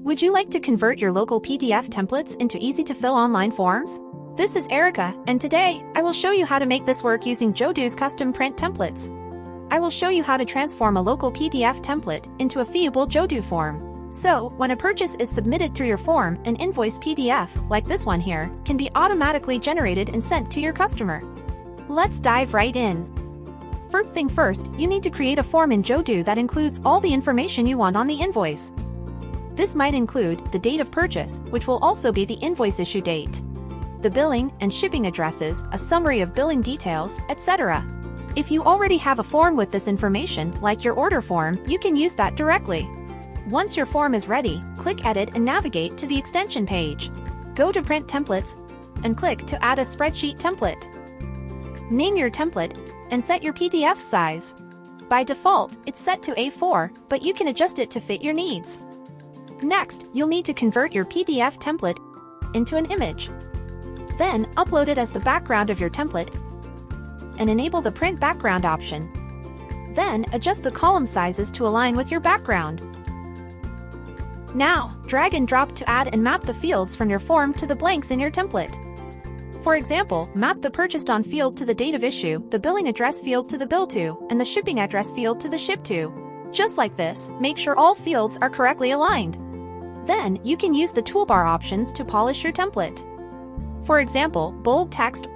Would you like to convert your local PDF templates into easy-to-fill online forms? This is Erica, and today, I will show you how to make this work using Jodoo's custom print templates. I will show you how to transform a local PDF template into a fiable Jodoo form. So, when a purchase is submitted through your form, an invoice PDF, like this one here, can be automatically generated and sent to your customer. Let's dive right in. First thing first, you need to create a form in Jodoo that includes all the information you want on the invoice. This might include the date of purchase, which will also be the invoice issue date, the billing and shipping addresses, a summary of billing details, etc. If you already have a form with this information, like your order form, you can use that directly. Once your form is ready, click Edit and navigate to the extension page. Go to Print Templates and click to add a spreadsheet template. Name your template and set your PDF size. By default, it's set to A4, but you can adjust it to fit your needs. Next, you'll need to convert your PDF template into an image. Then, upload it as the background of your template and enable the print background option. Then, adjust the column sizes to align with your background. Now, drag and drop to add and map the fields from your form to the blanks in your template. For example, map the purchased on field to the date of issue, the billing address field to the bill to, and the shipping address field to the ship to. Just like this, make sure all fields are correctly aligned. Then, you can use the toolbar options to polish your template. For example, bold text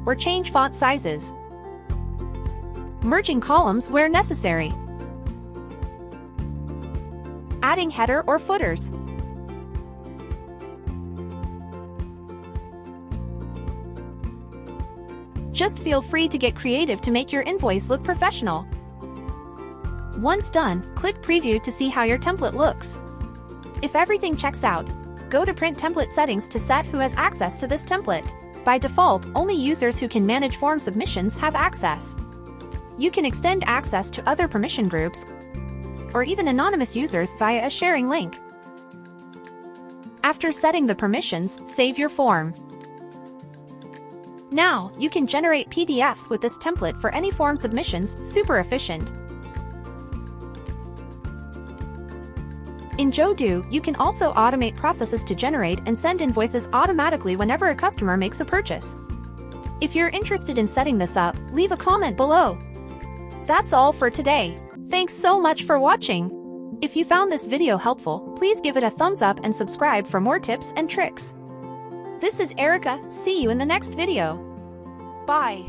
or change font sizes. Merging columns where necessary. Adding header or footers. Just feel free to get creative to make your invoice look professional. Once done, click Preview to see how your template looks. If everything checks out, go to Print Template Settings to set who has access to this template. By default, only users who can manage form submissions have access. You can extend access to other permission groups or even anonymous users via a sharing link. After setting the permissions, save your form. Now, you can generate PDFs with this template for any form submissions, super efficient. In Jodoo, you can also automate processes to generate and send invoices automatically whenever a customer makes a purchase. If you're interested in setting this up, leave a comment below. That's all for today. Thanks so much for watching. If you found this video helpful, please give it a thumbs up and subscribe for more tips and tricks. This is Erica. See you in the next video. Bye.